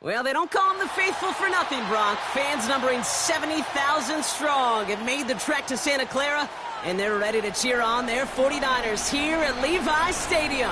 Well, they don't call them the faithful for nothing, Brock. Fans numbering 70,000 strong have made the trek to Santa Clara, and they're ready to cheer on their 49ers here at Levi's Stadium.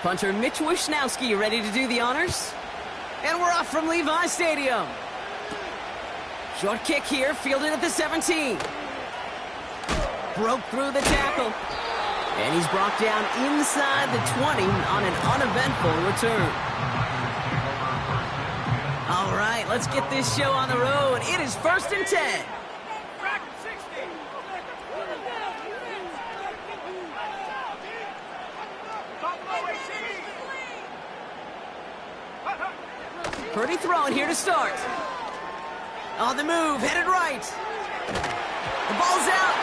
Punter Mitch Wishnowski ready to do the honors. And we're off from Levi's Stadium. Short kick here, fielded at the 17. Broke through the tackle. And he's brought down inside the 20 on an uneventful return. All right, let's get this show on the road. It is 1st and 10. Purdy throwing here to start. On the move, headed right. The ball's out,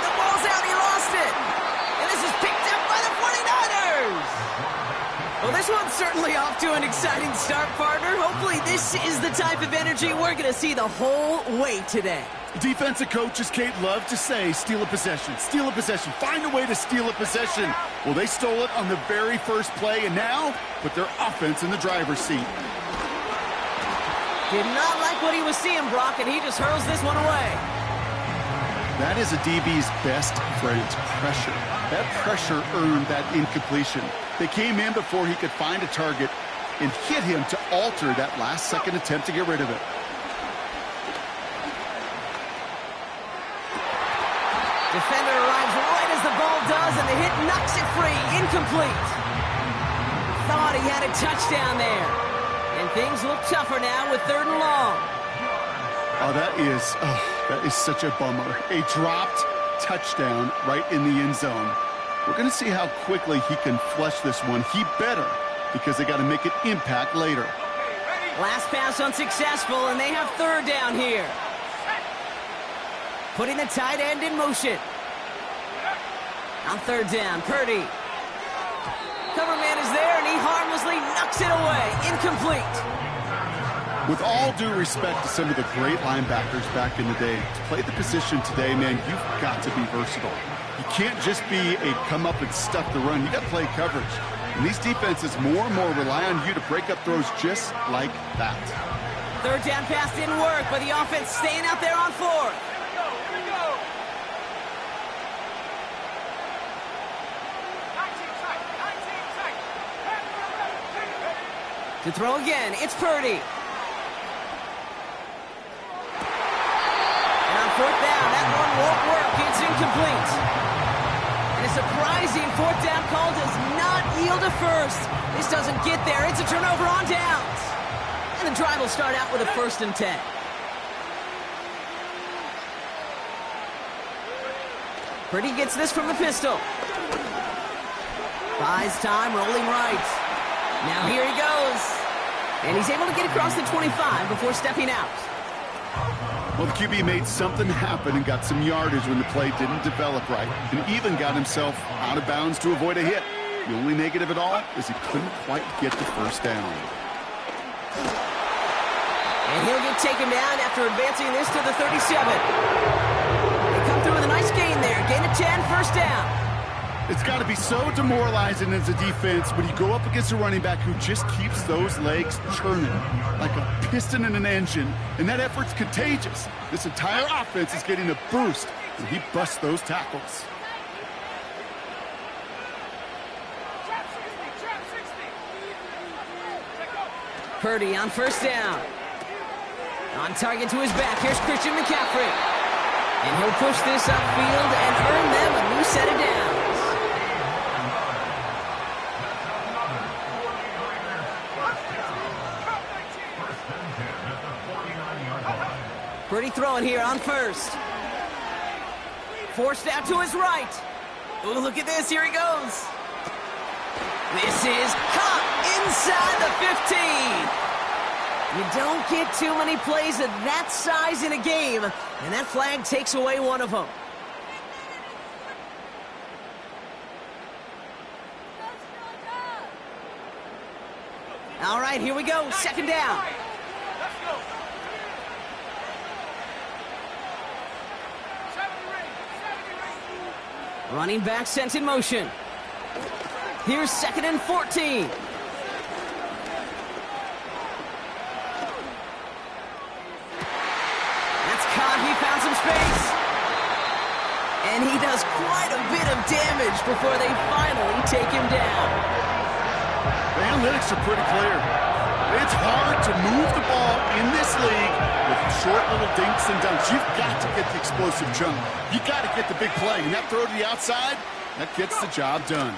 he lost it. And this is picked up by the 49ers. Well, this one's certainly off to an exciting start, partner. Hopefully this is the type of energy we're going to see the whole way today. Defensive coaches, Kate, love to say, steal a possession, find a way to steal a possession. Well, they stole it on the very first play, and now put their offense in the driver's seat. Did not like what he was seeing, Brock, and he just hurls this one away. That is a DB's best friend, pressure. That pressure earned that incompletion. They came in before he could find a target and hit him to alter that last-second attempt to get rid of it. Defender arrives right as the ball does, and the hit knocks it free. Incomplete. Thought he had a touchdown there. And things look tougher now with 3rd and long. Oh, that is such a bummer. A dropped touchdown right in the end zone. We're going to see how quickly he can flush this one. He better, because they got to make an impact later. Last pass unsuccessful, and they have 3rd down here. Putting the tight end in motion. On 3rd down, Purdy. Cover man is there, and he harmlessly knocks it away. Incomplete. With all due respect to some of the great linebackers back in the day, to play the position today, man, you've got to be versatile. You can't just be a come up and stuff the run. You got to play coverage. And these defenses more and more rely on you to break up throws just like that. 3rd down pass didn't work, but the offense staying out there on 4th. To throw again, it's Purdy. And on 4th down, that one won't work. It's incomplete. And a surprising 4th down call does not yield a first. This doesn't get there. It's a turnover on downs. And the drive will start out with a 1st and 10. Purdy gets this from the pistol. Buys time, rolling right. Now here he goes. And he's able to get across the 25 before stepping out. Well, the QB made something happen and got some yardage when the play didn't develop right, and even got himself out of bounds to avoid a hit. The only negative at all is he couldn't quite get the 1st down. And he'll get taken down after advancing this to the 37. They come through with a nice gain there. Gain of 10, 1st down. It's got to be so demoralizing as a defense when you go up against a running back who just keeps those legs churning like a piston in an engine, and that effort's contagious. This entire offense is getting a boost when he busts those tackles. Purdy on 1st down. On target to his back. Here's Christian McCaffrey. And he'll push this upfield and earn them a new set of downs. Purdy throwing here on 1st. Forced out to his right. Oh, look at this. Here he goes. This is caught. inside the 15. You don't get too many plays of that size in a game, and that flag takes away one of them. All right, here we go. Second down. Running back sent in motion. Here's 2nd and 14. That's caught. He found some space. And he does quite a bit of damage before they finally take him down. The analytics are pretty clear. It's hard to move the ball in this league with short little dinks and dunks. You've got to get the explosive jump. You've got to get the big play. And that throw to the outside, that gets the job done.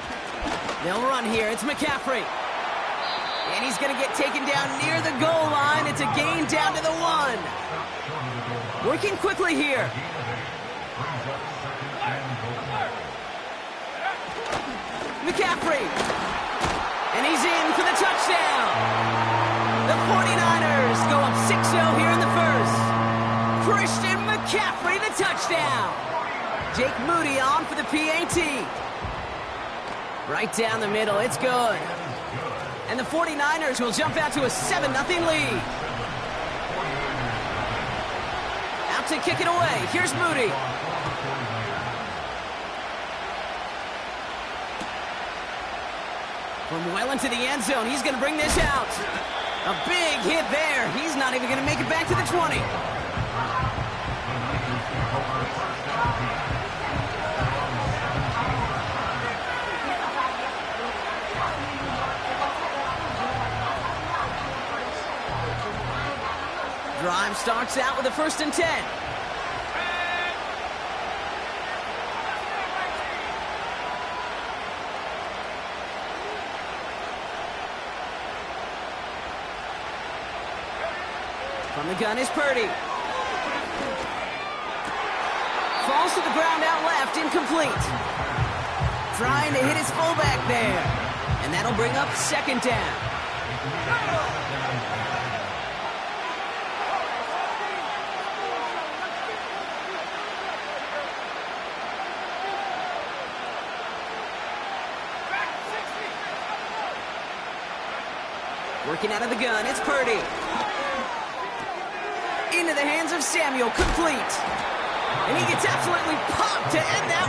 They'll run here. It's McCaffrey. And he's going to get taken down near the goal line. It's a gain down to the 1. Working quickly here. McCaffrey. And he's in for the touchdown. The 49ers go up 6-0 here in the first. Christian McCaffrey, the touchdown. Jake Moody on for the PAT. Right down the middle, it's good. And the 49ers will jump out to a 7-0 lead. Out to kick it away. Here's Moody. From well into the end zone, he's going to bring this out. A big hit there. He's not even going to make it back to the 20. Drive starts out with a 1st and 10. From the gun is Purdy. Falls to the ground out left, incomplete. Trying to hit his fullback there. And that'll bring up 2nd down. Working out of the gun, it's Purdy. Into the hands of Samuel, complete. And he gets absolutely popped to end that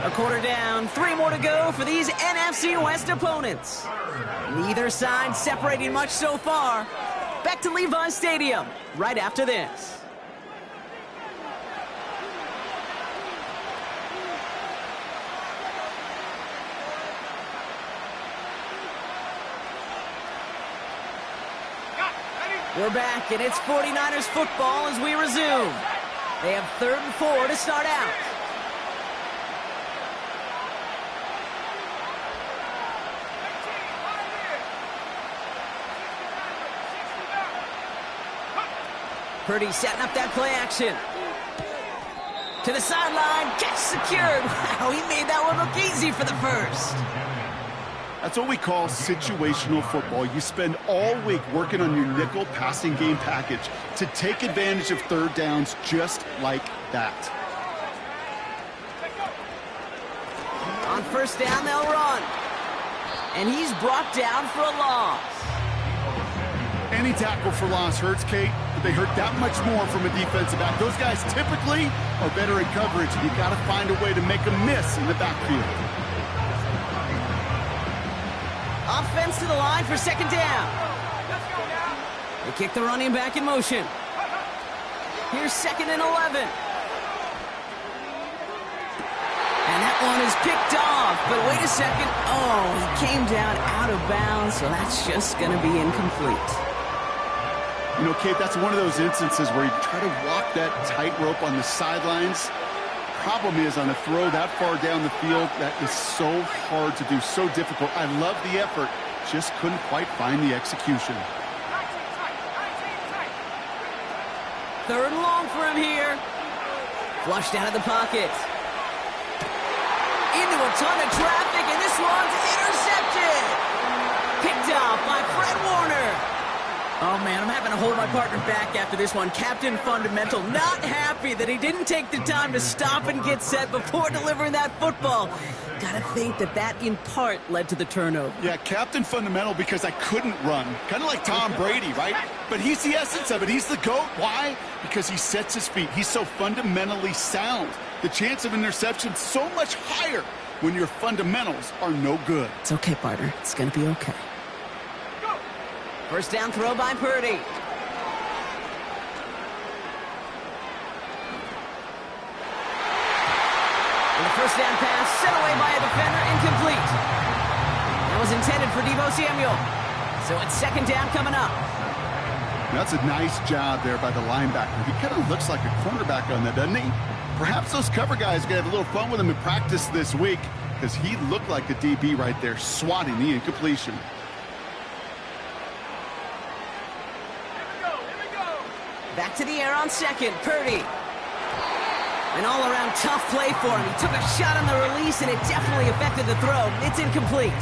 one. A quarter down, 3 more to go for these NFC West opponents. Neither side separating much so far. Back to Levi Stadium right after this. We're back, and it's 49ers football as we resume. They have 3rd and 4 to start out. Purdy setting up that play action. To the sideline, catch secured. Wow, he made that one look easy for the first. That's what we call situational football. You spend all week working on your nickel passing game package to take advantage of 3rd downs just like that. On 1st down, they'll run. And he's brought down for a loss. Any tackle for loss hurts, Kate, but they hurt that much more from a defensive back. Those guys typically are better in coverage, and you've got to find a way to make them miss in the backfield. Offense to the line for 2nd down. They kick the running back in motion. Here's 2nd and 11. And that one is picked off, but wait a second. Oh, he came down out of bounds, so that's just going to be incomplete. You know, Kate, that's one of those instances where you try to walk that tightrope on the sidelines. Problem is, on a throw that far down the field, that is so hard to do, so difficult. I love the effort, just couldn't quite find the execution. 3rd and long for him here. Flushed out of the pocket. Into a ton of traffic. and this one's intercepted. Picked up by Fred Warner. Oh, man, I'm having to hold my partner back after this one. Captain Fundamental not happy that he didn't take the time to stop and get set before delivering that football. Gotta think that in part led to the turnover. Yeah, Captain Fundamental because I couldn't run. Kind of like Tom Brady, right? But he's the essence of it. He's the GOAT. Why? Because he sets his feet. He's so fundamentally sound. The chance of interception so much higher when your fundamentals are no good. It's okay, partner. It's gonna be okay. First down throw by Purdy. And the first down pass sent away by a defender, incomplete. That was intended for Deebo Samuel. So it's second down coming up. That's a nice job there by the linebacker. He kind of looks like a cornerback on that, doesn't he? Perhaps those cover guys are going to have a little fun with him in practice this week because he looked like a DB right there, swatting the incompletion. Back to the air on second, Purdy. An all-around tough play for him. He took a shot on the release, and it definitely affected the throw. It's incomplete.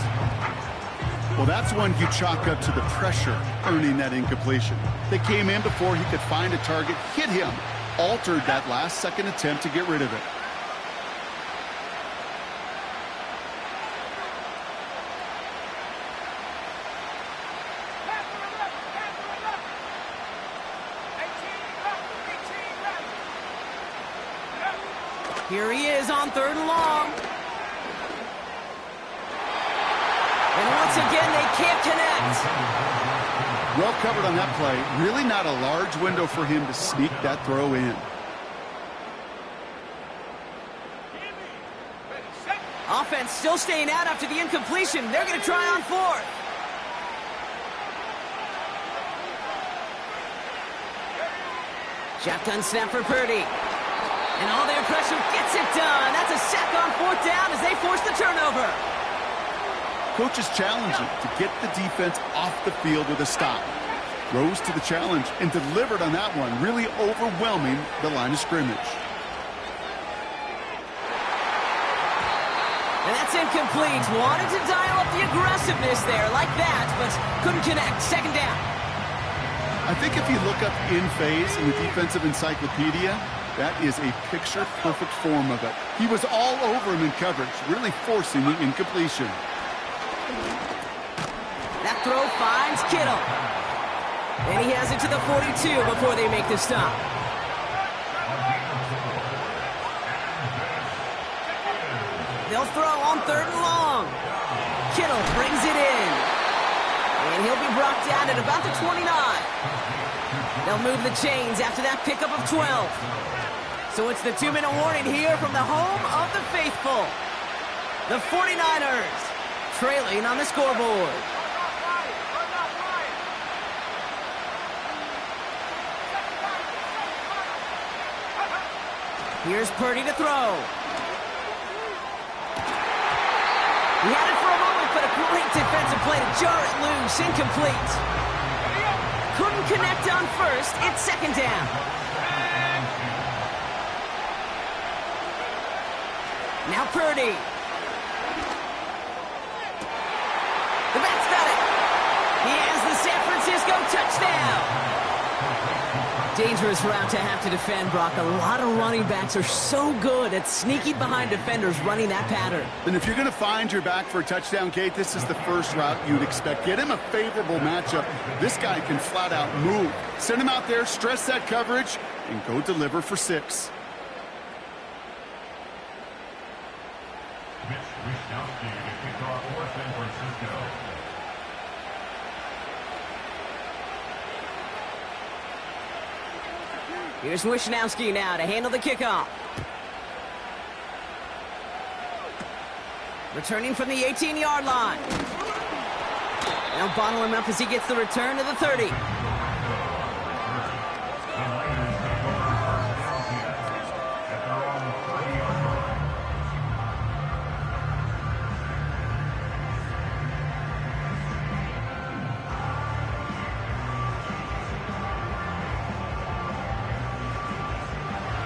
Well, that's one you chalk up to the pressure earning that incompletion. They came in before he could find a target, hit him, altered that last-second attempt to get rid of it. Here he is on third and long. And once again, they can't connect. Well covered on that play. Really not a large window for him to sneak that throw in. Offense still staying out after the incompletion. They're going to try on fourth. Shotgun snap for Purdy. And all their pressure gets it done. That's a sack on fourth down as they force the turnover. Coach is challenging to get the defense off the field with a stop. Rose to the challenge and delivered on that one, really overwhelming the line of scrimmage. And that's incomplete. Wanted to dial up the aggressiveness there like that, but couldn't connect. Second down. I think if you look up in phase in the defensive encyclopedia, that is a picture-perfect form of it. He was all over him in coverage, really forcing the incompletion. That throw finds Kittle. And he has it to the 42 before they make the stop. They'll throw on third and long. Kittle brings it in. And he'll be brought down at about the 29. They'll move the chains after that pickup of 12. So it's the 2-minute warning here from the home of the faithful. The 49ers trailing on the scoreboard. Here's Purdy to throw. He had it for a moment, but a great defensive play to jar it loose. Incomplete. Couldn't connect on first. It's second down. Now Purdy. The back's got it. He has the San Francisco touchdown. Dangerous route to have to defend, Brock. A lot of running backs are so good at sneaking behind defenders running that pattern. And if you're going to find your back for a touchdown, Kate, this is the first route you'd expect. Get him a favorable matchup. This guy can flat out move. Send him out there, stress that coverage, and go deliver for 6. Here's Wishnowski now to handle the kickoff. Returning from the 18-yard line. They'll bottle him up as he gets the return to the 30.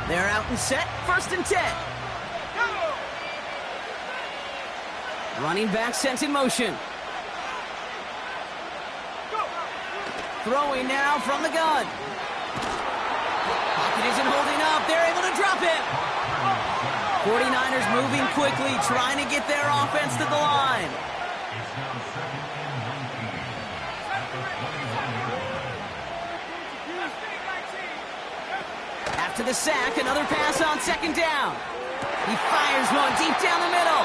They're out and set, 1st and 10. Running back sent in motion. Throwing now from the gun. Pocket isn't holding up. They're able to drop him. 49ers moving quickly, trying to get their offense to the line. After the sack, another pass on second down. He fires one deep down the middle.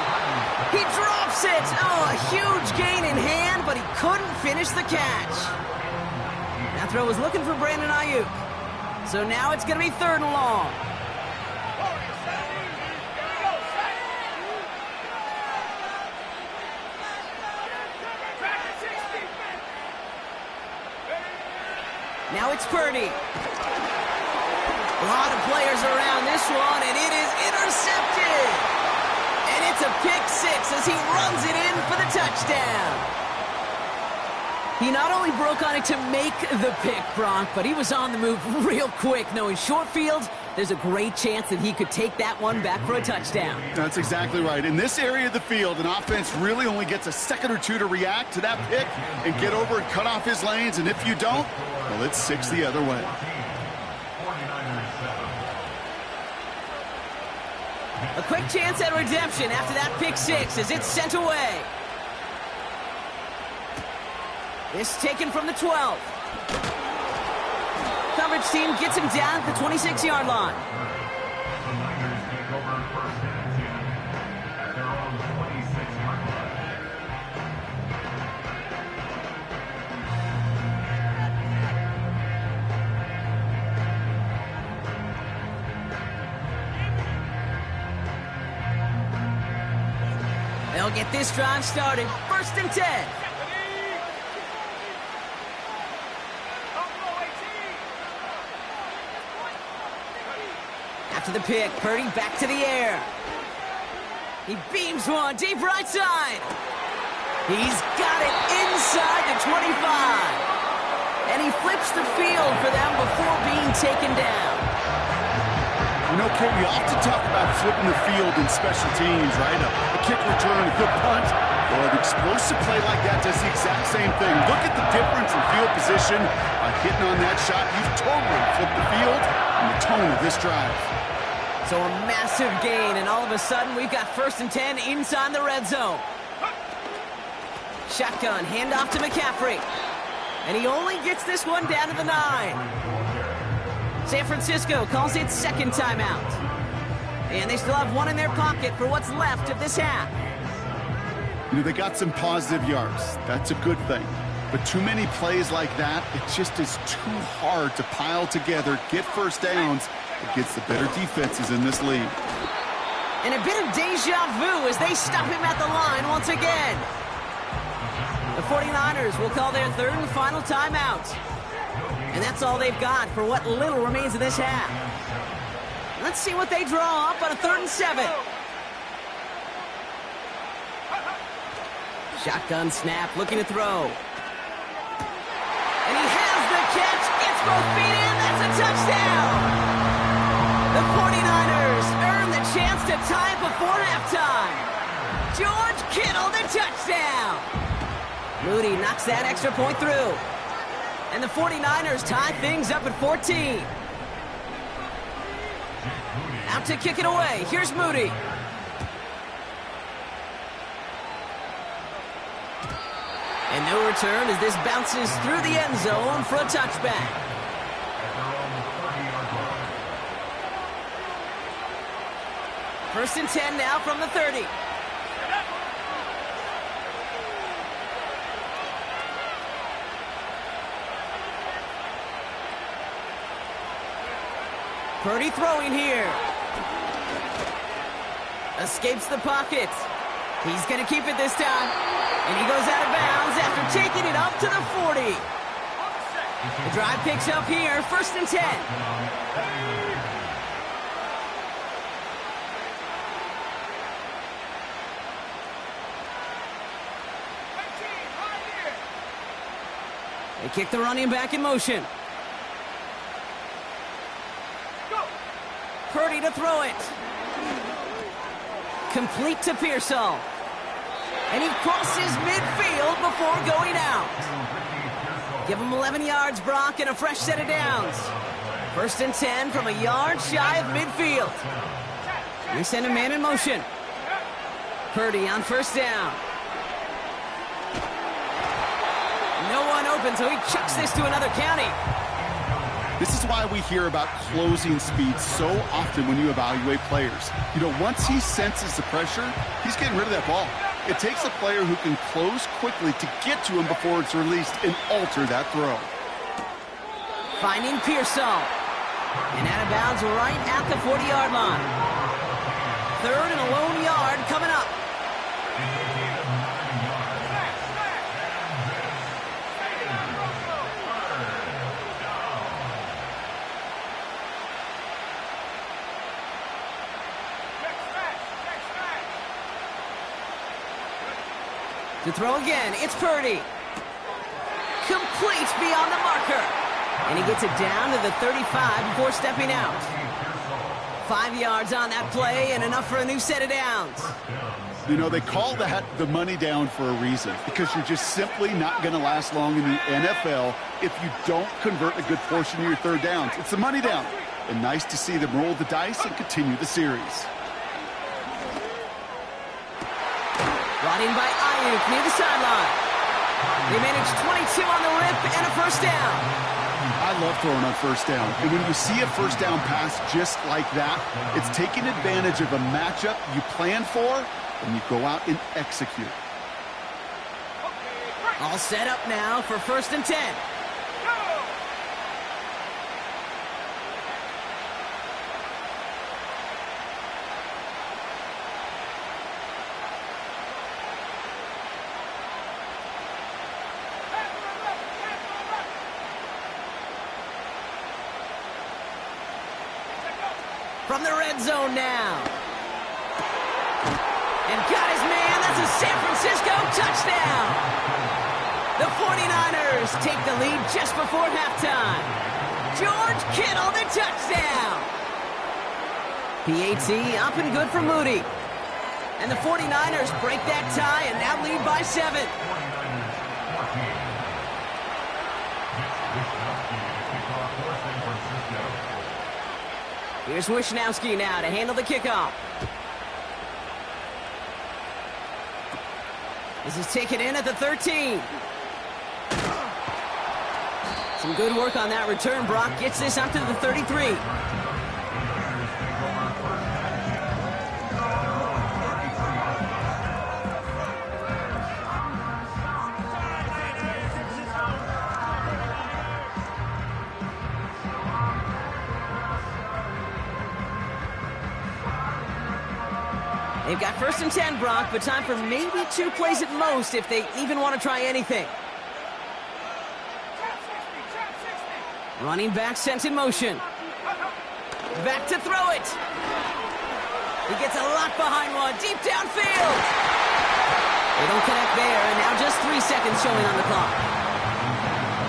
He drops it. Oh, a huge gain in hand, but he couldn't finish the catch. That throw was looking for Brandon Ayuk. So now it's going to be 3rd and long. Now it's Purdy. A lot of players around this one, and it is intercepted. And it's a pick 6 as he runs it in for the touchdown. He not only broke on it to make the pick, Bronk, but he was on the move real quick, knowing short field, there's a great chance that he could take that one back for a touchdown. That's exactly right. In this area of the field, an offense really only gets a second or two to react to that pick and get over and cut off his lanes, and if you don't, well, it's 6 the other way. A quick chance at redemption after that pick 6 as it's sent away. This taken from the 12. Coverage team gets him down at the 26-yard line. They'll get this drive started. 1st and 10. After the pick, Purdy back to the air. He beams one deep right side. He's got it inside the 25. And he flips the field for them before being taken down. You know, Kate, we often talk about flipping the field in special teams, right? A kick return, a good punt. Well, an explosive play like that does the exact same thing. Look at the difference in field position. By hitting on that shot, you've totally flipped the field and the tone of this drive. So a massive gain, and all of a sudden, we've got 1st and 10 inside the red zone. Shotgun, handoff to McCaffrey. And he only gets this one down to the 9. San Francisco calls it 2nd timeout. And they still have one in their pocket for what's left of this half. You know, they got some positive yards. That's a good thing. But too many plays like that, it just is too hard to pile together, get 1st downs against the better defenses in this league. And a bit of deja vu as they stop him at the line once again. The 49ers will call their 3rd and final timeout. And that's all they've got for what little remains of this half. Let's see what they draw up on a 3rd and 7. Shotgun snap, looking to throw. And he has the catch, gets both feet in, that's a touchdown! The 49ers earn the chance to tie before halftime. George Kittle, the touchdown! Moody knocks that extra point through. And the 49ers tie things up at 14. Out to kick it away. Here's Moody. And no return as this bounces through the end zone for a touchback. First and 10 now from the 30. Purdy throwing here. Escapes the pocket. He's going to keep it this time. And he goes out of bounds after taking it up to the 40. The drive picks up here, 1st and 10. They kick the running back in motion. Purdy to throw it. Complete to Pearsall. And he crosses midfield before going out. Give him 11 yards, Brock, and a fresh set of downs. 1st and 10 from a yard shy of midfield. They send a man in motion. Purdy on 1st down. No one open, so he chucks this to another county. This is why we hear about closing speed so often when you evaluate players. You know, once he senses the pressure, he's getting rid of that ball. It takes a player who can close quickly to get to him before it's released and alter that throw. Finding Pearsall. And out of bounds right at the 40-yard line. 3rd and a lone yard coming up. To throw again, it's Purdy. Complete beyond the marker. And he gets it down to the 35 before stepping out. 5 yards on that play and enough for a new set of downs. You know, they call that the money down for a reason, because you're just simply not going to last long in the NFL if you don't convert a good portion of your 3rd downs. It's the money down. And nice to see them roll the dice and continue the series. Brought in by Ayuk near the sideline. They manage 22 on the rip and a 1st down. I love throwing on 1st down. And when you see a 1st down pass just like that, it's taking advantage of a matchup you plan for, and you go out and execute. All set up now for 1st and 10. From the red zone now. And got his man. That's a San Francisco touchdown. The 49ers take the lead just before halftime. George Kittle, the touchdown. PAT up and good for Moody. And the 49ers break that tie and now lead by 7. Here's Wishnowski now to handle the kickoff. This is taken in at the 13. Some good work on that return. Brock gets this up to the 33. They've got 1st and 10, Brock, but time for maybe 2 plays at most if they even want to try anything. Running back sent in motion. Back to throw it. He gets a lot behind one, deep downfield. They don't connect there, and now just 3 seconds showing on the clock.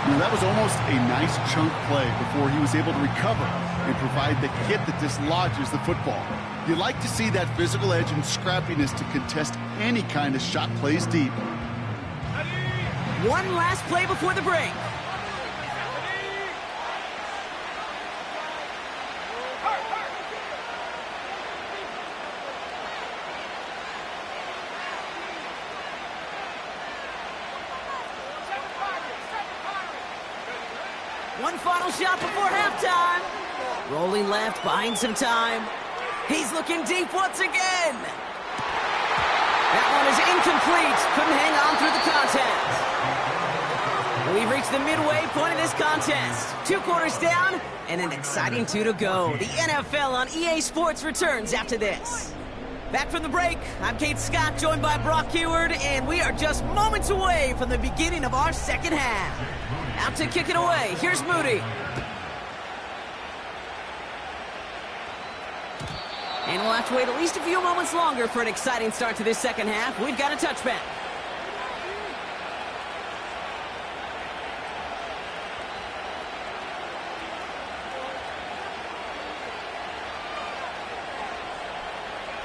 You know, that was almost a nice chunk play before he was able to recover and provide the hit that dislodges the football. You like to see that physical edge and scrappiness to contest any kind of shot plays deep. One last play before the break. One final shot before halftime. Rolling left, buying some time. He's looking deep once again. That one is incomplete. Couldn't hang on through the contest. We've reached the midway point of this contest. 2 quarters down and an exciting 2 to go. The NFL on EA Sports returns after this. Back from the break, I'm Kate Scott, joined by Brock Heward, and we are just moments away from the beginning of our second half. Out to kick it away, here's Moody. And we'll have to wait at least a few moments longer for an exciting start to this second half. We've got a touchback.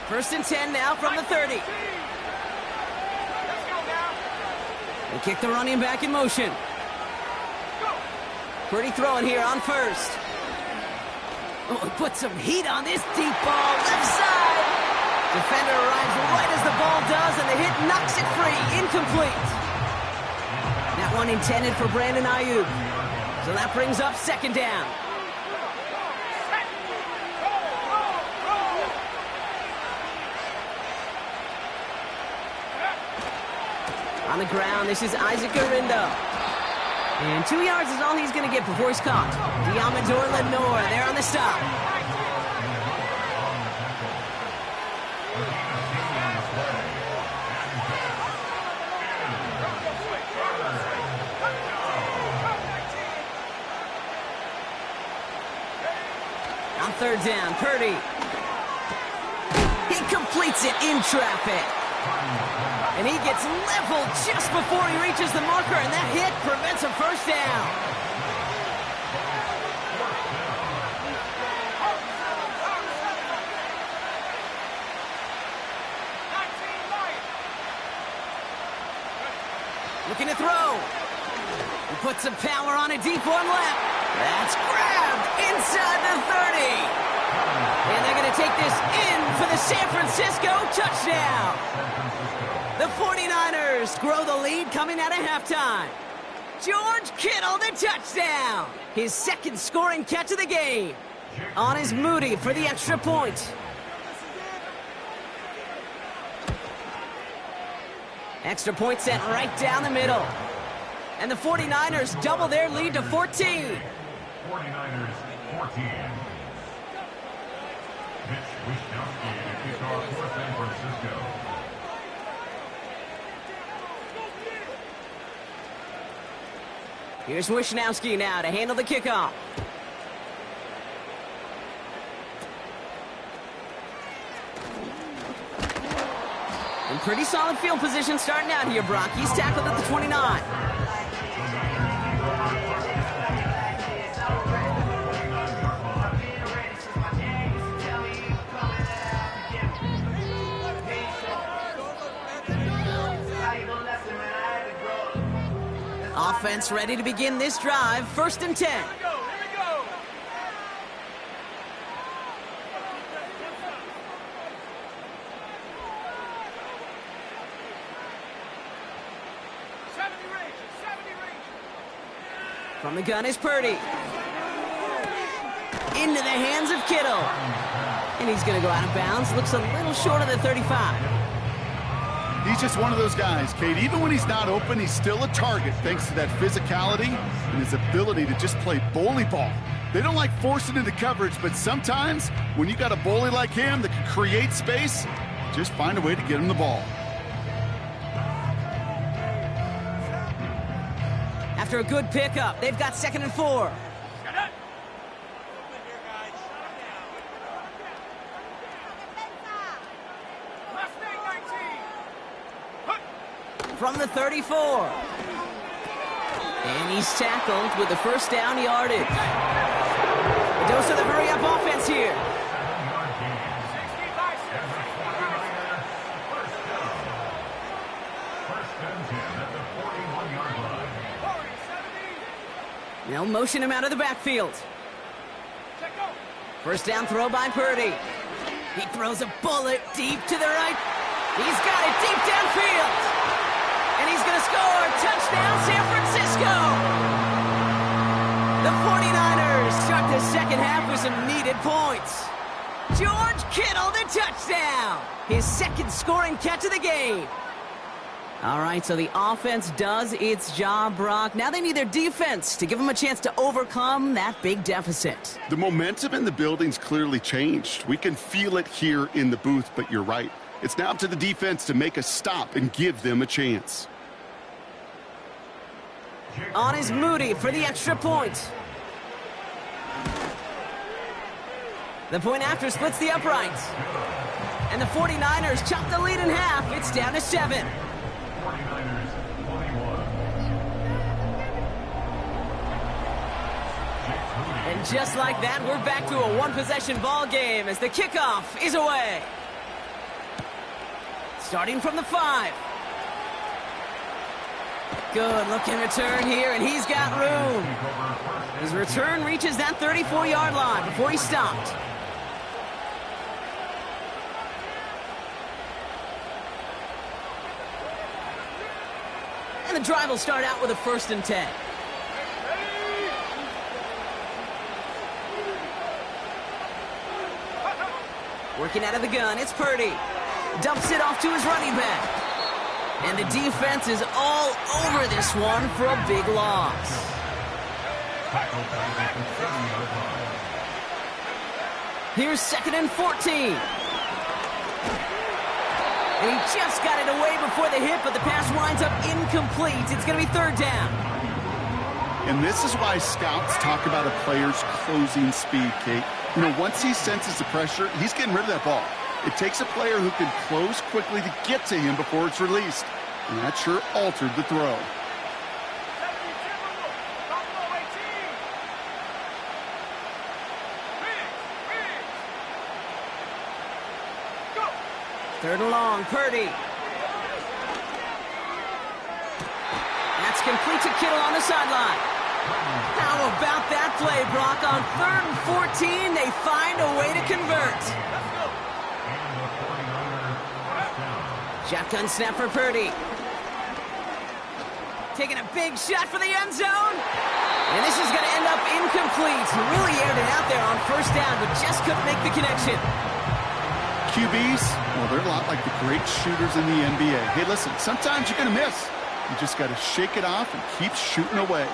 First and 10 now from the 30. They kick the running back in motion. Purdy throwing here on first. Oh, he put some heat on this deep ball, left side. Defender arrives right as the ball does, and the hit knocks it free, incomplete. That one intended for Brandon Ayuk. So that brings up second down. On the ground, this is Isaac Arindo. And 2 yards is all he's going to get before he's caught. Diamador Lenore there on the stop. On third down, Purdy. He completes it in traffic. And he gets leveled just before he reaches the marker, and that hit prevents a first down. Looking to throw. He puts some power on a deep one left. That's grabbed inside the 30. And they're going to take this in for the San Francisco touchdown. The 49ers grow the lead coming out of halftime. George Kittle, the touchdown. His second scoring catch of the game. On is Moody for the extra point. Extra point sent right down the middle. And the 49ers double their lead to 14. 49ers 14. Mitch Wishnowsky to kick off for San Francisco. Here's Wishnowsky now to handle the kickoff. In pretty solid field position starting out here, Brock. He's tackled at the 29. Offense ready to begin this drive. First and 10. Here we go. From the gun is Purdy. Into the hands of Kittle. And he's going to go out of bounds. Looks a little short of the 35. He's just one of those guys, Kate. Even when he's not open, he's still a target thanks to that physicality and his ability to just play bully ball. They don't like forcing into coverage, but sometimes when you got a bully like him that can create space, just find a way to get him the ball. After a good pickup, they've got 2nd and 4. From the 34. And he's tackled with the first down yardage. A dose of the hurry-up offense here. They'll motion him out of the backfield. First down throw by Purdy. He throws a bullet deep to the right. He's got it deep downfield. And he's going to score. Touchdown, San Francisco. The 49ers start the second half with some needed points. George Kittle, the touchdown. His second scoring catch of the game. All right, so the offense does its job, Brock. Now they need their defense to give them a chance to overcome that big deficit. The momentum in the building's clearly changed. We can feel it here in the booth, but you're right. It's now up to the defense to make a stop and give them a chance. On is Moody for the extra point. The point after splits the uprights. And the 49ers chop the lead in half. It's down to 7. 49ers 21. And just like that, we're back to a one-possession ball game as the kickoff is away. Starting from the 5. Good looking return here, and he's got room. His return reaches that 34-yard line before he stopped. And the drive will start out with a 1st and 10. Working out of the gun, it's Purdy. Dumps it off to his running back. And the defense is all over this one for a big loss. Here's 2nd and 14. And he just got it away before the hit, but the pass winds up incomplete. It's going to be 3rd down. And this is why scouts talk about a player's closing speed, Kate. You know, once he senses the pressure, he's getting rid of that ball. It takes a player who can close quickly to get to him before it's released. And that sure altered the throw. Third and long, Purdy. That's complete to Kittle on the sideline. How about that play, Brock? On 3rd and 14, they find a way to convert. Shotgun snap for Purdy. Taking a big shot for the end zone. And this is going to end up incomplete. He really aired it out there on 1st down, but just couldn't make the connection. QBs, well, they're a lot like the great shooters in the NBA. Hey, listen, sometimes you're going to miss. You just got to shake it off and keep shooting away.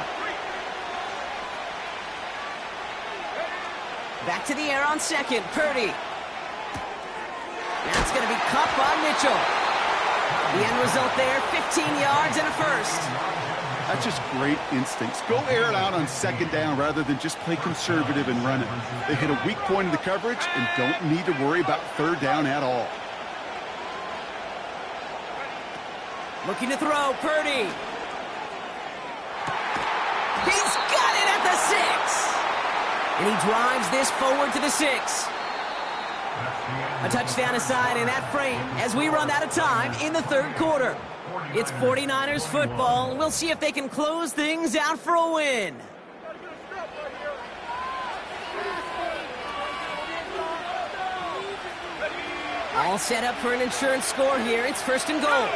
Back to the air on 2nd, Purdy. That's going to be caught by Mitchell. The end result there, 15 yards and a 1st. That's just great instincts. Go air it out on 2nd down rather than just play conservative and run it. They hit a weak point in the coverage and don't need to worry about 3rd down at all. Looking to throw, Purdy. He's got it at the 6. And he drives this forward to the 6. A touchdown aside in that frame as we run out of time in the 3rd quarter. It's 49ers football. We'll see if they can close things out for a win. All set up for an insurance score here. It's 1st and goal.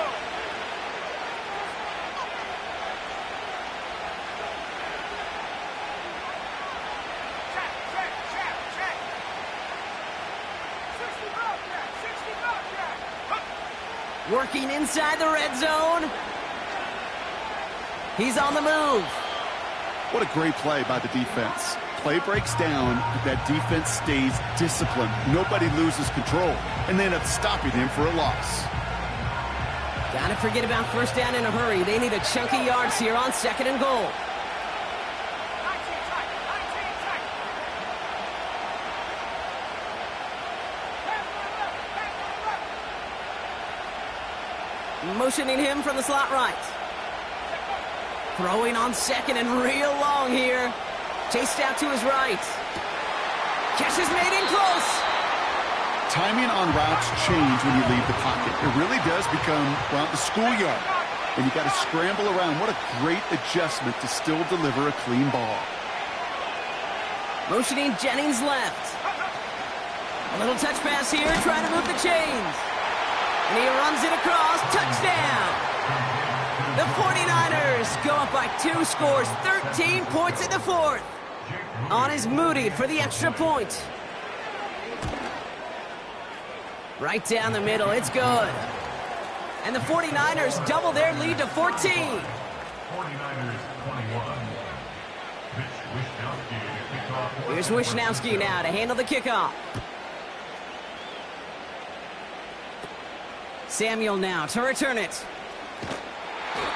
Working inside the red zone. He's on the move. What a great play by the defense. Play breaks down, but that defense stays disciplined. Nobody loses control, and they end up stopping him for a loss. Gotta forget about 1st down in a hurry. They need a chunk of yards here on 2nd and goal. Motioning him from the slot right. Throwing on 2nd and real long here. Chased out to his right. Catch is made in close. Timing on routes change when you leave the pocket. It really does become, well, the schoolyard. And you got to scramble around. What a great adjustment to still deliver a clean ball. Motioning Jennings left. A little touch pass here, trying to move the chains. And he runs it across. Touchdown! The 49ers go up by 2 scores, 13 points in the 4th. On is Moody for the extra point. Right down the middle, it's good. And the 49ers double their lead to 14. 49ers 21. Here's Wishnowski now to handle the kickoff. Samuel now to return it.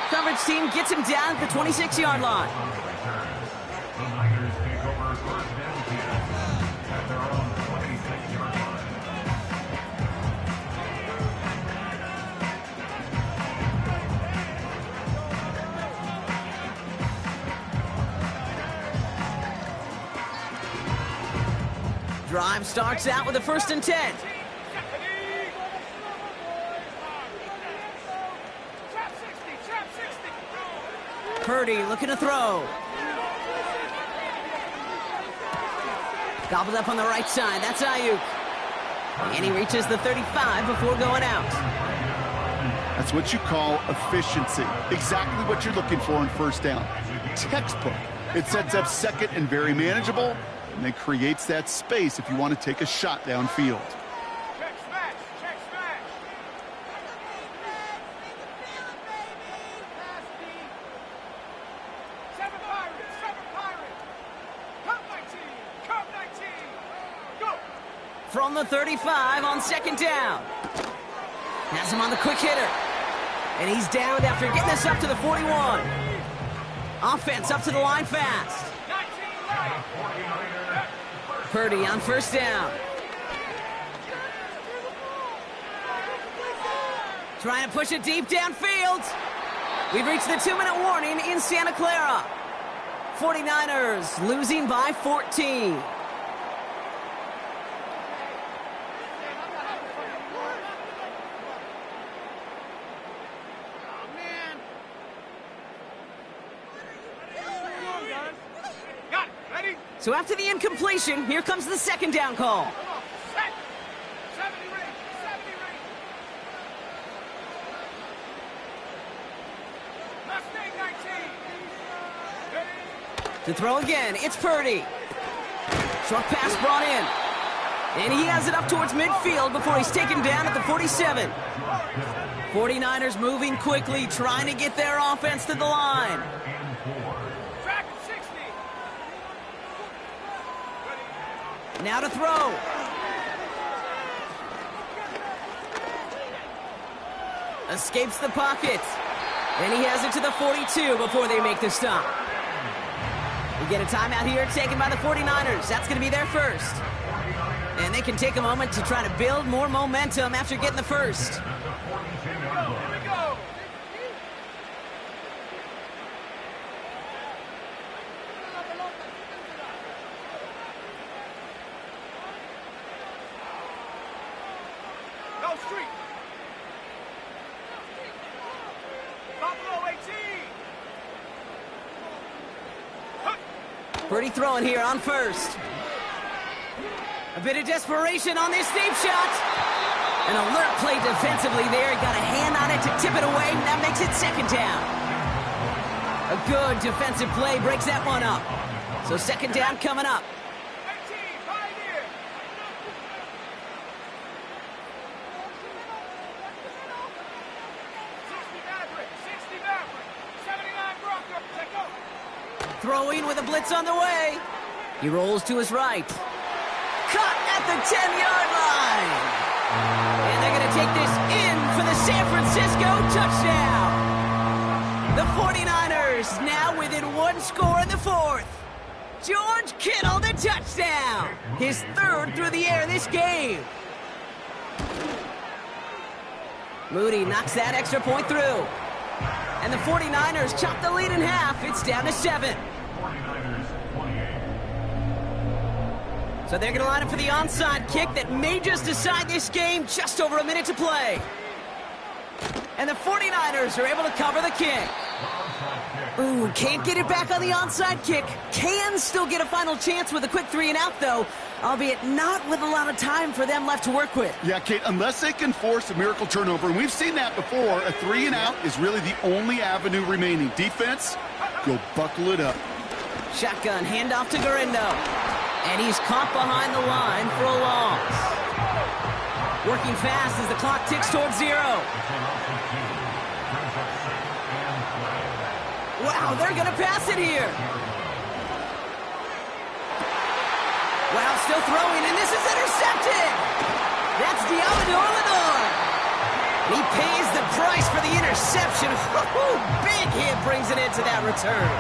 Coverage team gets him down at the 26-yard line. The Niners take over 1st and 10 at their own 26-yard line. Drive starts out with a 1st and 10. Purdy looking to throw. Gobbled up on the right side. That's Ayuk. And he reaches the 35 before going out. That's what you call efficiency. Exactly what you're looking for in first down. Textbook. It sets up second and very manageable, and then creates that space if you want to take a shot downfield. Check smash. Check smash. Seven Pirates. Cup 19. Cup 19. Go. From the 35 on second down. Has him on the quick hitter. And he's downed after getting this up to the 41. Offense up to the line fast. 19 right. Purdy on first down. Trying to push it deep downfield. We've reached the 2-minute warning in Santa Clara. 49ers losing by 14. Got it. Ready? So after the incompletion, here comes the second down call. Set. 70 ring. 70 ring. Mustang 19. Ready? To throw again, it's Purdy. Short pass brought in. And he has it up towards midfield before he's taken down at the 47. 49ers moving quickly, trying to get their offense to the line. Track at 60. Now to throw. Escapes the pocket. And he has it to the 42 before they make the stop. We get a timeout here taken by the 49ers. That's going to be their first. And they can take a moment to try to build more momentum after getting the first. Here we go. Go street. Buffalo 18. Purdy throwing here on first. A bit of desperation on this deep shot. An alert play defensively there. He got a hand on it to tip it away. That makes it second down. A good defensive play breaks that one up. So second down coming up. 18, Pioneer. 60 Maverick. 60 Maverick. 79 Bronco. Take over. Throwing with a blitz on the way. He rolls to his right. Caught at the 10-yard line. And they're going to take this in for the San Francisco touchdown. The 49ers now within one score in the fourth. George Kittle, the touchdown. His third through the air this game. Moody knocks that extra point through. And the 49ers chop the lead in half. It's down to 7. 49ers 28. So they're going to line up for the onside kick that may just decide this game. Just over a minute to play. And the 49ers are able to cover the kick. Ooh, can't get it back on the onside kick. Can still get a final chance with a quick 3-and-out, though, albeit not with a lot of time for them left to work with. Yeah, Kate, unless they can force a miracle turnover, and we've seen that before, a 3-and-out is really the only avenue remaining. Defense, go buckle it up. Shotgun handoff to Garindo. And he's caught behind the line for a loss. Working fast as the clock ticks towards 0. Wow, they're going to pass it here. Wow, still throwing, and this is intercepted. That's Diablo Lenore. He pays the price for the interception. Big hit brings it into that return.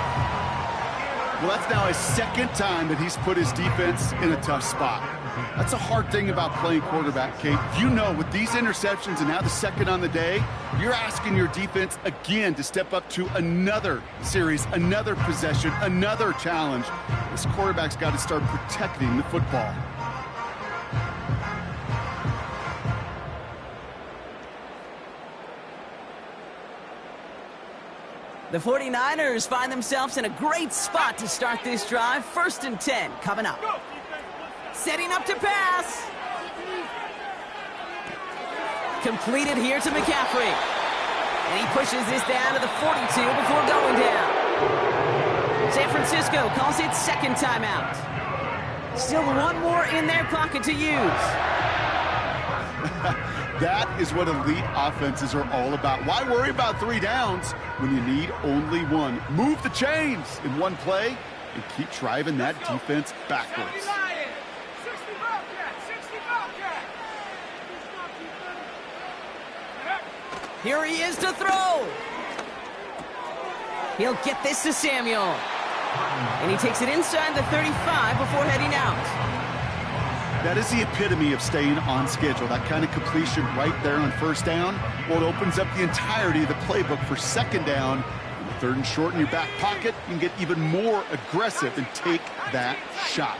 Well, that's now his second time that he's put his defense in a tough spot. That's a hard thing about playing quarterback, Kate. You know, with these interceptions and now the second on the day, you're asking your defense again to step up to another series, another possession, another challenge. This quarterback's got to start protecting the football. The 49ers find themselves in a great spot to start this drive. 1st and 10 coming up. Setting up to pass. Completed here to McCaffrey. And he pushes this down to the 42 before going down. San Francisco calls it second timeout. Still one more in their pocket to use. That is what elite offenses are all about. Why worry about 3 downs when you need only 1? Move the chains in one play and keep driving that defense backwards. Here he is to throw. He'll get this to Samuel. And he takes it inside the 35 before heading out. That is the epitome of staying on schedule. That kind of completion right there on 1st down. Well, it opens up the entirety of the playbook for 2nd down. And 3rd and short in your back pocket, you can get even more aggressive and take that shot.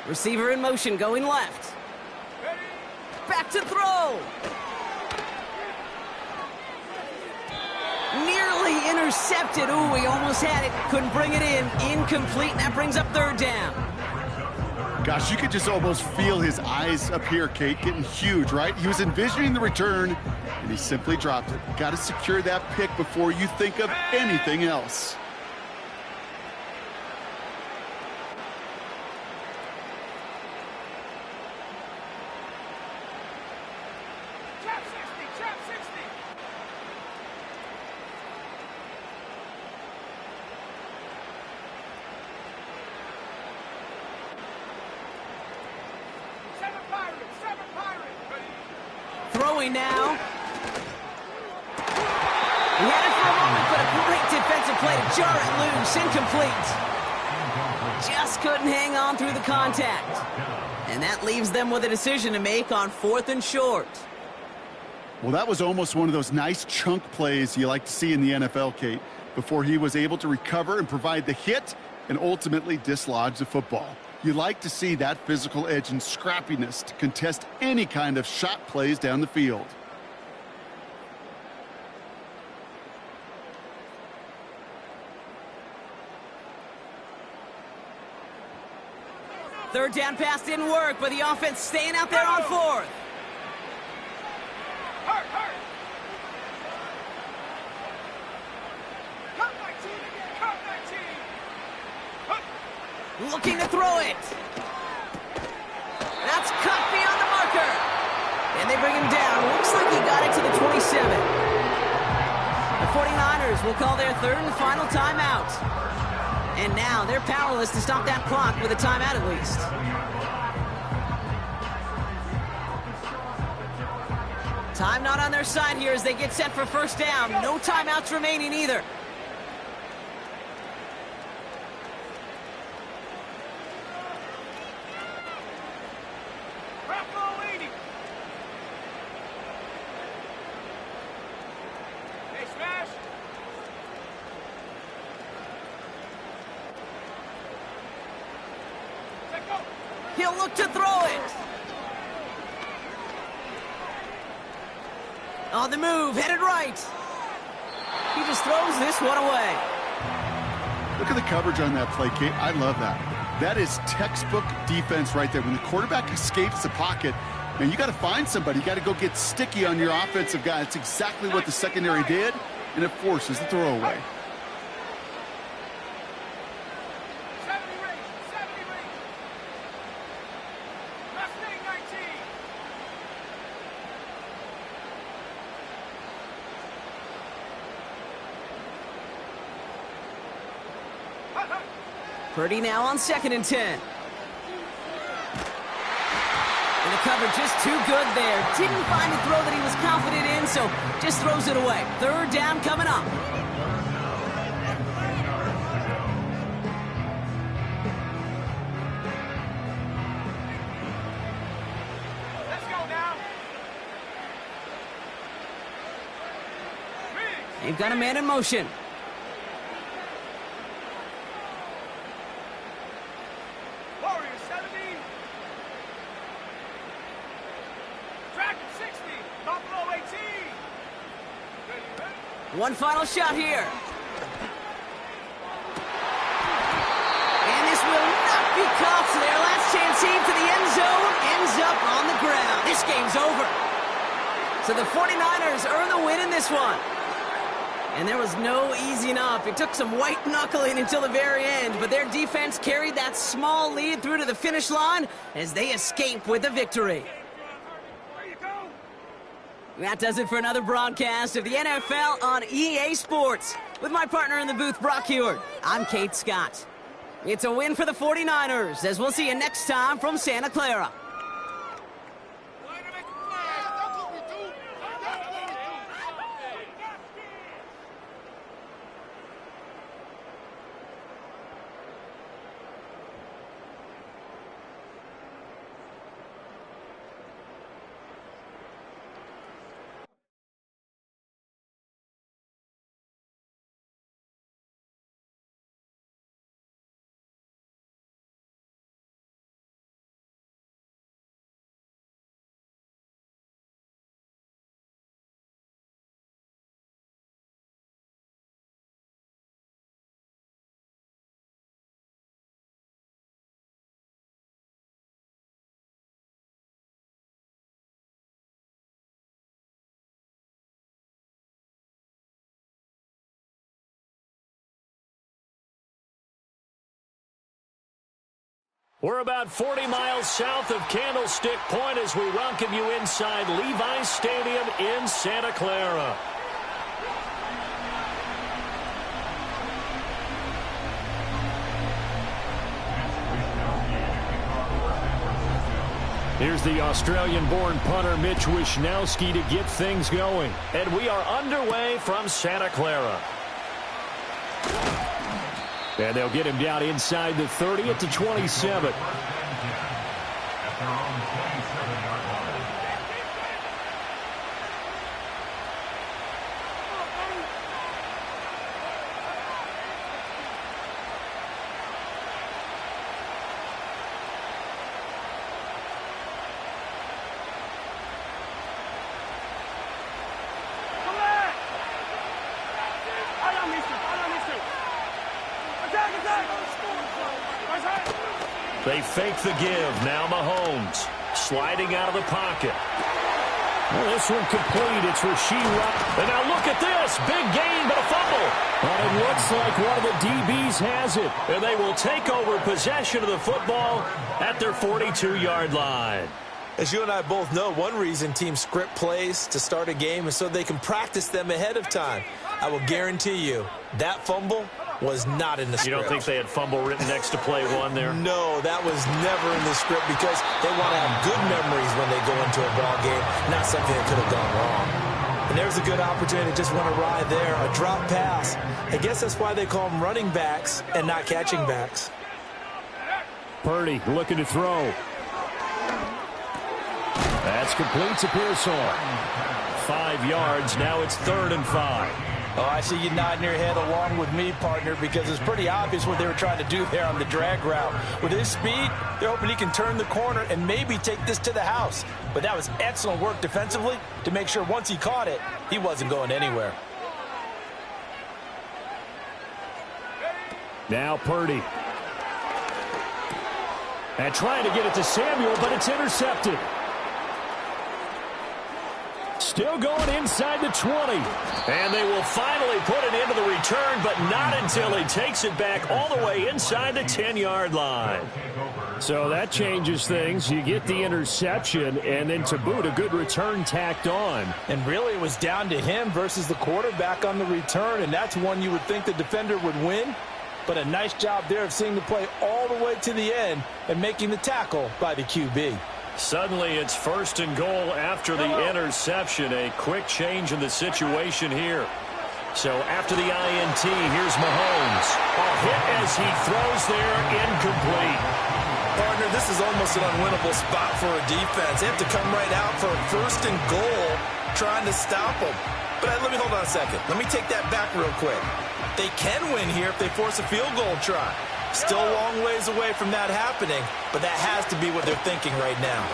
Receiver in motion, going left. Back to throw. Nearly intercepted. Ooh, he almost had it. Couldn't bring it in. Incomplete, and that brings up 3rd down. Gosh, you could just almost feel his eyes up here, Kate, getting huge, right? He was envisioning the return, and he simply dropped it. Got to secure that pick before you think of anything else. Throwing now. He had it for a moment, but a great defensive play to jar it loose. Incomplete. Just couldn't hang on through the contact. And that leaves them with a decision to make on 4th and short. Well, that was almost one of those nice chunk plays you like to see in the NFL, Kate, before he was able to recover and provide the hit and ultimately dislodge the football. You like to see that physical edge and scrappiness to contest any kind of shot plays down the field. Third down pass didn't work, but the offense staying out there on 4th. Looking to throw it. That's cut beyond the marker. And they bring him down. Looks like he got it to the 27. The 49ers will call their 3rd and final timeout. And now they're powerless to stop that clock with a timeout at least. Time not on their side here as they get set for 1st down. No timeouts remaining either. He'll look to throw it. On the move, headed right. He just throws this one away. Look at the coverage on that play, Kate. I love that. That is textbook defense right there. When the quarterback escapes the pocket, man, you got to find somebody. You got to go get sticky on your offensive guy. It's exactly what the secondary did, and it forces the throwaway. Purdy now on 2nd and 10. And the coverage just too good there. Didn't find a throw that he was confident in, so just throws it away. 3rd down coming up. Let's go now. They've got a man in motion. One final shot here. And this will not be caught. So their last chance team to the end zone ends up on the ground. This game's over. So the 49ers earn the win in this one. And there was no easing up. It took some white knuckling until the very end, but their defense carried that small lead through to the finish line as they escape with a victory. That does it for another broadcast of the NFL on EA Sports. With my partner in the booth, Brock Heward, I'm Kate Scott. It's a win for the 49ers, as we'll see you next time from Santa Clara. We're about 40 miles south of Candlestick Point as we welcome you inside Levi's Stadium in Santa Clara. Here's the Australian-born punter Mitch Wishnowsky to get things going. And we are underway from Santa Clara. And they'll get him down inside the 30 at the 27. At their own 27-yard line. They fake the give. Now Mahomes sliding out of the pocket. Well, this one complete. It's Rasheed Rice. And now look at this. Big gain, but a fumble. But it looks like one of the DBs has it. And they will take over possession of the football at their 42-yard line. As you and I both know, one reason teams script plays to start a game is so they can practice them ahead of time. I will guarantee you that fumble was not in the script. You don't think they had fumble written next to play one there? No, that was never in the script because they want to have good memories when they go into a ball game, not something that could have gone wrong. And there's a good opportunity to just run a ride there, a drop pass. I guess that's why they call them running backs and not catching backs. Purdy looking to throw. That's complete to Pearsall. 5 yards. Now it's 3rd and 5. Oh, I see you nodding your head along with me, partner, because it's pretty obvious what they were trying to do there on the drag route. With his speed, they're hoping he can turn the corner and maybe take this to the house. But that was excellent work defensively to make sure once he caught it, he wasn't going anywhere. Now Purdy. And trying to get it to Samuel, but it's intercepted. Still going inside the 20. And they will finally put it into the return, but not until he takes it back all the way inside the 10-yard line. So that changes things. You get the interception, and then to boot, a good return tacked on. And really, it was down to him versus the quarterback on the return, and that's one you would think the defender would win. But a nice job there of seeing the play all the way to the end and making the tackle by the QB. Suddenly it's 1st and goal after the interception. A quick change in the situation here. So after the INT, here's Mahomes. A hit as he throws there, incomplete. Partner, this is almost an unwinnable spot for a defense. They have to come right out for a 1st and goal trying to stop them. But let me hold on a second. Let me take that back real quick. They can win here if they force a field goal try. Still a long ways away from that happening, but that has to be what they're thinking right now.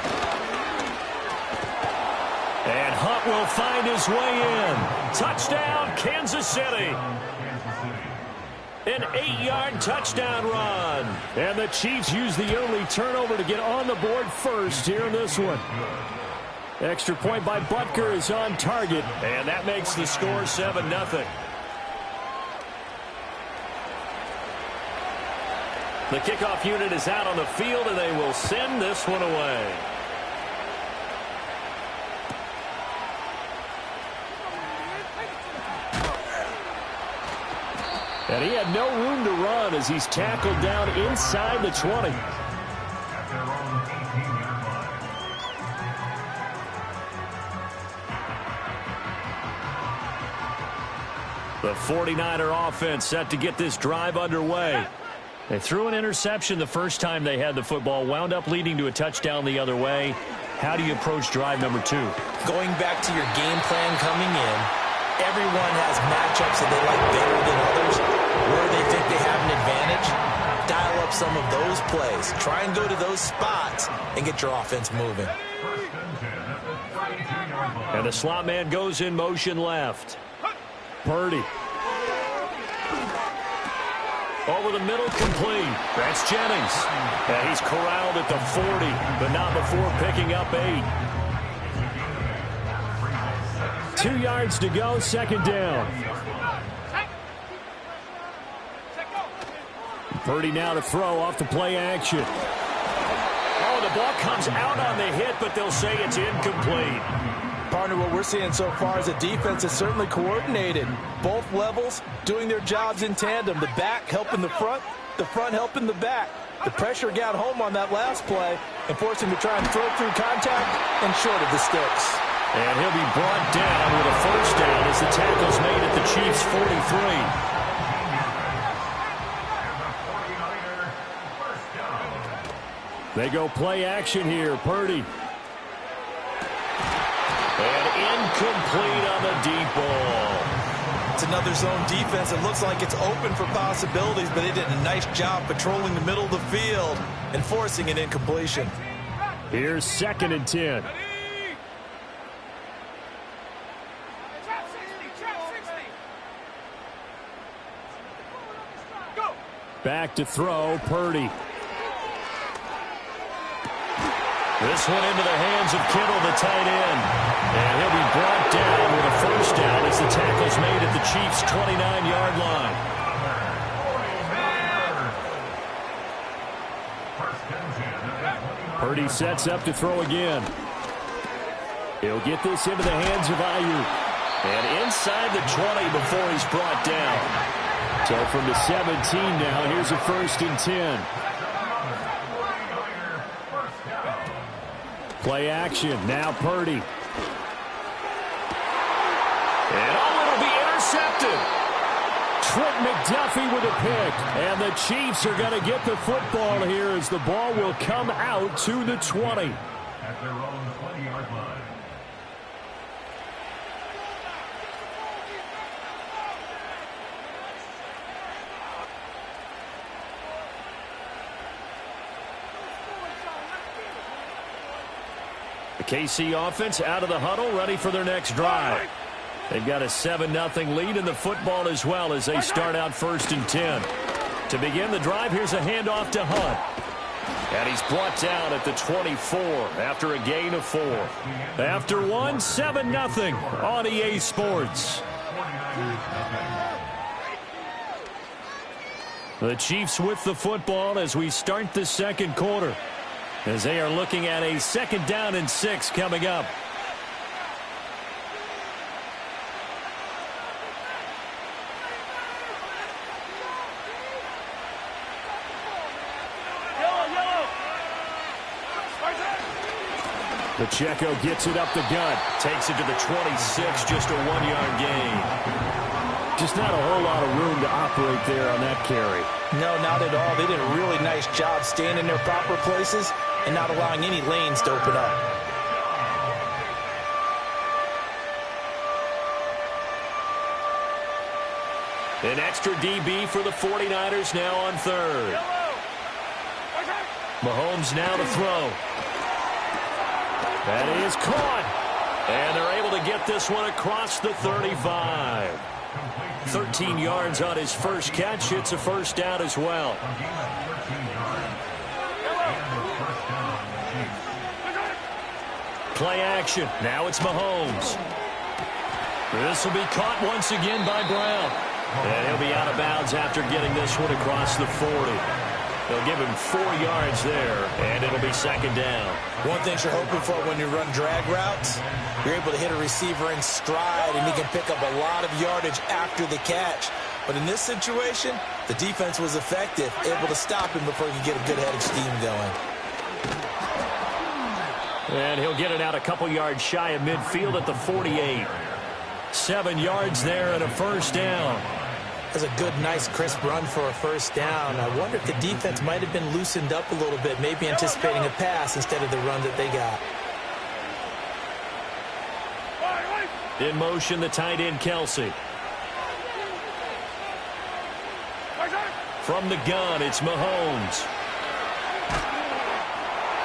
punt will find his way in. Touchdown, Kansas City. An 8-yard touchdown run. And the Chiefs use the only turnover to get on the board first here in this one. Extra point by Butker is on target, and that makes the score 7-0. The kickoff unit is out on the field, and they will send this one away. And he had no room to run as he's tackled down inside the 20. The 49er offense set to get this drive underway. They threw an interception the first time they had the football, wound up leading to a touchdown the other way. How do you approach drive number 2? Going back to your game plan coming in, everyone has matchups that they like better than others. Where they think they have an advantage, dial up some of those plays. Try and go to those spots and get your offense moving. And the slot man goes in motion left. Purdy. Over the middle, complete. That's Jennings. And he's corralled at the 40, but not before picking up 8. 2 yards to go, second down. Purdy now to throw off the play action. Oh, the ball comes out on the hit, but they'll say it's incomplete. Partner, what we're seeing so far is a defense is certainly coordinated. Both levels doing their jobs in tandem. The back helping the front helping the back. The pressure got home on that last play and forced him to try and throw through contact and short of the sticks. And he'll be brought down with a first down as the tackle's made at the Chiefs' 43. They go play action here. Purdy. And incomplete on the deep ball. It's another zone defense. It looks like it's open for possibilities, but they did a nice job patrolling the middle of the field and forcing an incompletion. Here's 2nd and 10. Back to throw, Purdy. This one into the hands of Kittle, the tight end. And he'll be brought down with a first down as the tackle's made at the Chiefs' 29-yard line. Purdy sets up to throw again. He'll get this into the hands of Ayuk. And inside the 20 before he's brought down. So from the 17 now, here's a 1st and 10. Play action. Now Purdy. And it'll be intercepted. Trent McDuffie with a pick. And the Chiefs are going to get the football here as the ball will come out to the 20. At their own 20-yard line. The KC offense out of the huddle, ready for their next drive. They've got a 7-0 lead in the football as well as they start out 1st and 10. To begin the drive, here's a handoff to Hunt. And he's brought down at the 24 after a gain of 4. After one, 7-0 on EA Sports. The Chiefs with the football as we start the second quarter, as they are looking at a 2nd down and 6 coming up. Pacheco gets it up the gut, takes it to the 26, just a 1-yard gain. Just not a whole lot of room to operate there on that carry. No, not at all. They did a really nice job staying in their proper places and not allowing any lanes to open up. An extra DB for the 49ers now on 3rd. Mahomes now to throw. That is caught. And they're able to get this one across the 35. 13 yards on his first catch. It's a first down as well. Play action. Now it's Mahomes. This will be caught once again by Brown. And he'll be out of bounds after getting this one across the 40. They'll give him 4 yards there, and it'll be second down. One thing you're hoping for when you run drag routes, you're able to hit a receiver in stride, and he can pick up a lot of yardage after the catch. But in this situation, the defense was effective, able to stop him before he could get a good head of steam going. And he'll get it out a couple yards shy of midfield at the 48. 7 yards there and a first down. That's a good, nice, crisp run for a first down. I wonder if the defense might have been loosened up a little bit, maybe anticipating a pass instead of the run that they got. In motion, the tight end, Kelsey. From the gun, it's Mahomes.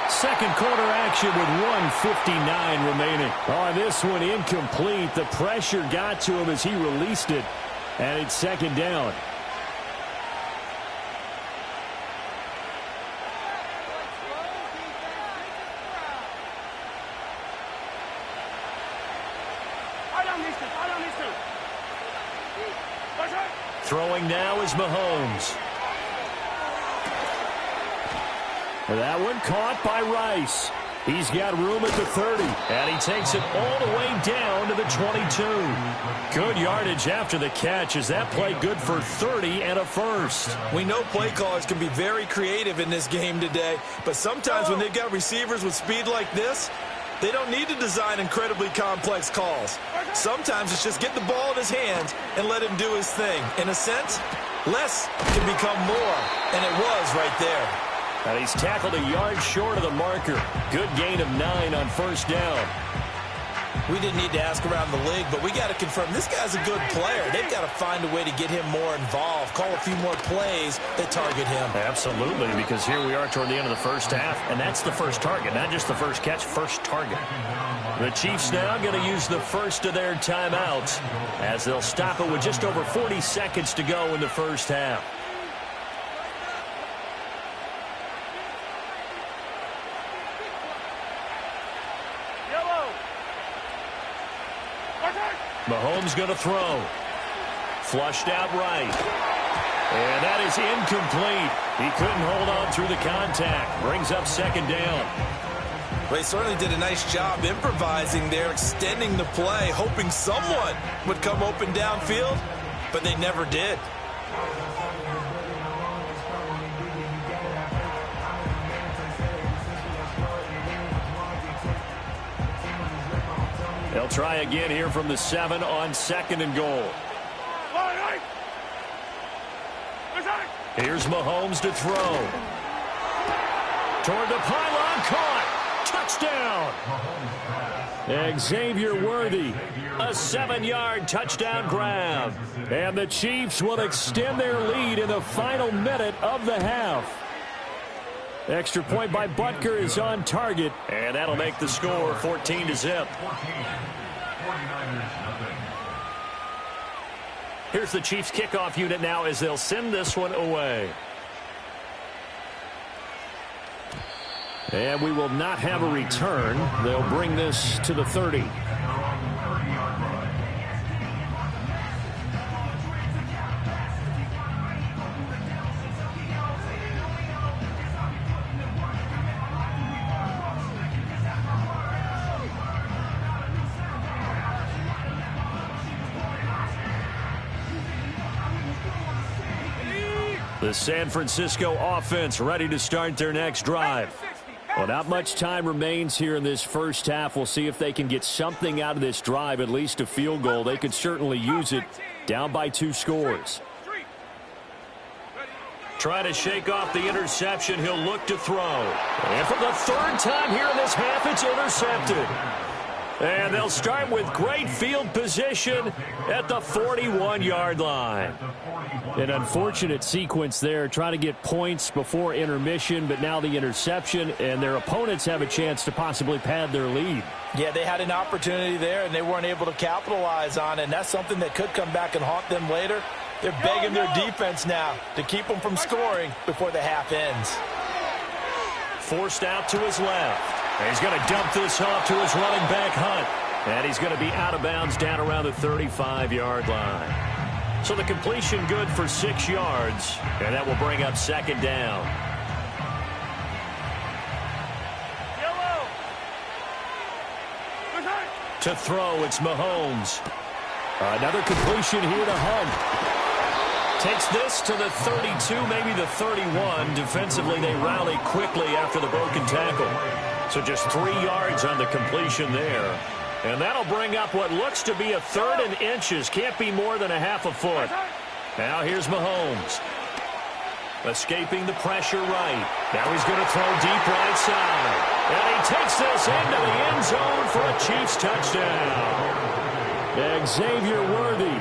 Second quarter action with 1:59 remaining. On this one, incomplete. The pressure got to him as he released it. And it's second down. Throwing now is Mahomes. That one caught by Rice. He's got room at the 30, and he takes it all the way down to the 22. Good yardage after the catch. Is that play good for 30 and a first? We know play callers can be very creative in this game today, but sometimes when they've got receivers with speed like this, they don't need to design incredibly complex calls. Sometimes it's just get the ball in his hands and let him do his thing. In a sense, less can become more, and it was right there. And he's tackled a yard short of the marker. Good gain of 9 on first down. We didn't need to ask around the league, but we got to confirm this guy's a good player. They've got to find a way to get him more involved, call a few more plays that target him. Absolutely, because here we are toward the end of the first half, and that's the first target, not just the first catch, first target. The Chiefs now going to use the first of their timeouts as they'll stop it with just over 40 seconds to go in the first half. Mahomes going to throw. Flushed out right. And that is incomplete. He couldn't hold on through the contact. Brings up second down. They certainly did a nice job improvising there, extending the play, hoping someone would come open downfield, but they never did. They'll try again here from the 7 on second and goal. Here's Mahomes to throw. Toward the pylon, caught. Touchdown. Xavier Worthy, a 7-yard touchdown grab. And the Chiefs will extend their lead in the final minute of the half. Extra point by Butker is on target, and that'll make the score 14-0. Here's the Chiefs kickoff unit now as they'll send this one away. And we will not have a return. They'll bring this to the 30. The San Francisco offense ready to start their next drive. Well, not much time remains here in this first half. We'll see if they can get something out of this drive, at least a field goal. They could certainly use it, down by 2 scores. Trying to shake off the interception. He'll look to throw. And for the 3rd time here in this half, it's intercepted. And they'll start with great field position at the 41-yard line. An unfortunate sequence there, trying to get points before intermission, but now the interception, and their opponents have a chance to possibly pad their lead. Yeah, they had an opportunity there, and they weren't able to capitalize on it, and that's something that could come back and haunt them later. They're begging their defense now to keep them from scoring before the half ends. Forced out to his left. And he's going to dump this off to his running back, Hunt. And he's going to be out of bounds down around the 35-yard line. So the completion good for 6 yards, and that will bring up second down. To throw, it's Mahomes. Another completion here to Hunt. Takes this to the 32, maybe the 31. Defensively, they rally quickly after the broken tackle. So just 3 yards on the completion there. And that'll bring up what looks to be a 3rd and inches. Can't be more than a half a foot. Now here's Mahomes. Escaping the pressure right. Now he's going to throw deep right side. And he takes this into the end zone for a Chiefs touchdown. Xavier Worthy,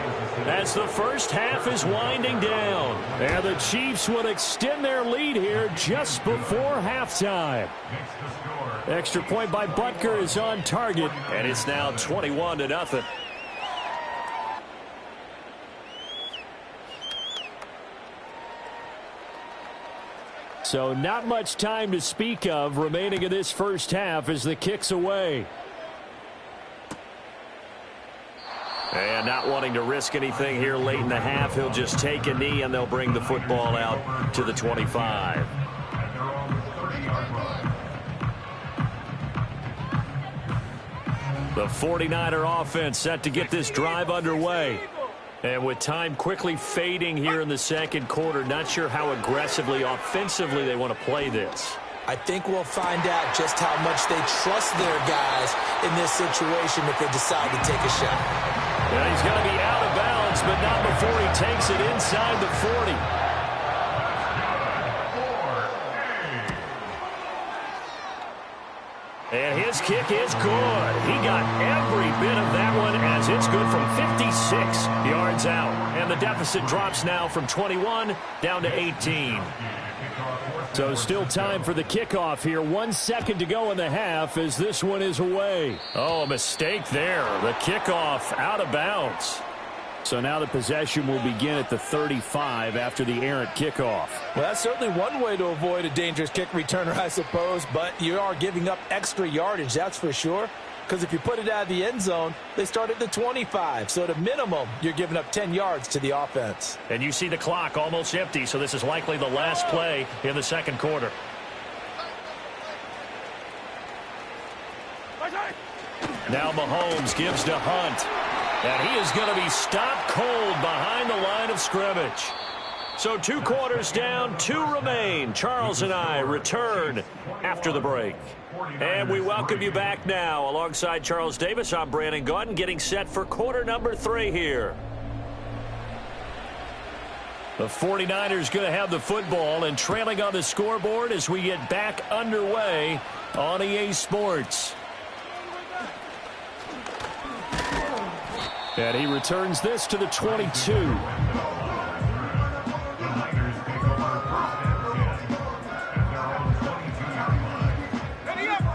as the first half is winding down. And the Chiefs would extend their lead here just before halftime. Extra point by Butker is on target, and it's now 21-0. So not much time to speak of remaining in this first half as the kick's away. And not wanting to risk anything here late in the half, he'll just take a knee and they'll bring the football out to the 25. The 49er offense set to get this drive underway. And with time quickly fading here in the second quarter, not sure how aggressively, offensively they want to play this. I think we'll find out just how much they trust their guys in this situation if they decide to take a shot. Yeah, he's going to be out of bounds, but not before he takes it inside the 40. And his kick is good. He got every bit of that one as it's good from 56 yards out. And the deficit drops now from 21 down to 18. So still time for the kickoff here. 1 second to go in the half as this one is away. Oh, a mistake there. The kickoff out of bounds. So now the possession will begin at the 35 after the errant kickoff. Well, that's certainly one way to avoid a dangerous kick returner, I suppose, but you are giving up extra yardage, that's for sure. Because if you put it out of the end zone, they start at the 25. So at a minimum, you're giving up 10 yards to the offense. And you see the clock almost empty, so this is likely the last play in the second quarter. Now Mahomes gives to Hunt. And he is going to be stopped cold behind the line of scrimmage. So 2 quarters down, 2 remain. Charles and I return after the break. And we welcome you back now. Alongside Charles Davis, I'm Brandon Gaudin, getting set for quarter number 3 here. The 49ers going to have the football and trailing on the scoreboard as we get back underway on EA Sports. And he returns this to the 22.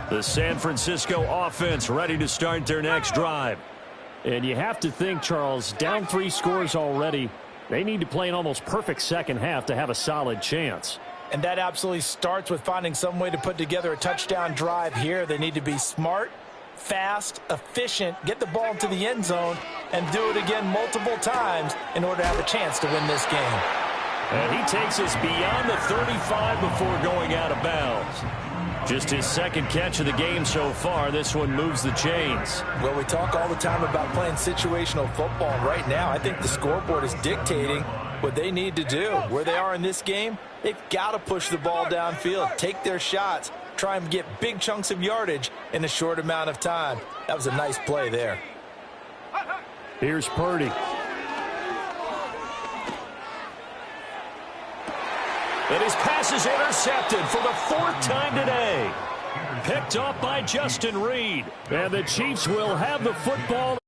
The San Francisco offense ready to start their next drive. And you have to think, Charles, down 3 scores already. They need to play an almost perfect second half to have a solid chance. And that absolutely starts with finding some way to put together a touchdown drive here. They need to be smart, fast, efficient, get the ball into the end zone, and do it again multiple times in order to have a chance to win this game. And he takes us beyond the 35 before going out of bounds. Just his second catch of the game so far. This one moves the chains. Well, we talk all the time about playing situational football. Right now, I think the scoreboard is dictating what they need to do. Where they are in this game, they've got to push the ball downfield, take their shots, try and get big chunks of yardage in a short amount of time. That was a nice play there. Here's Purdy. And his pass is intercepted for the 4th time today. Picked off by Justin Reed. And the Chiefs will have the football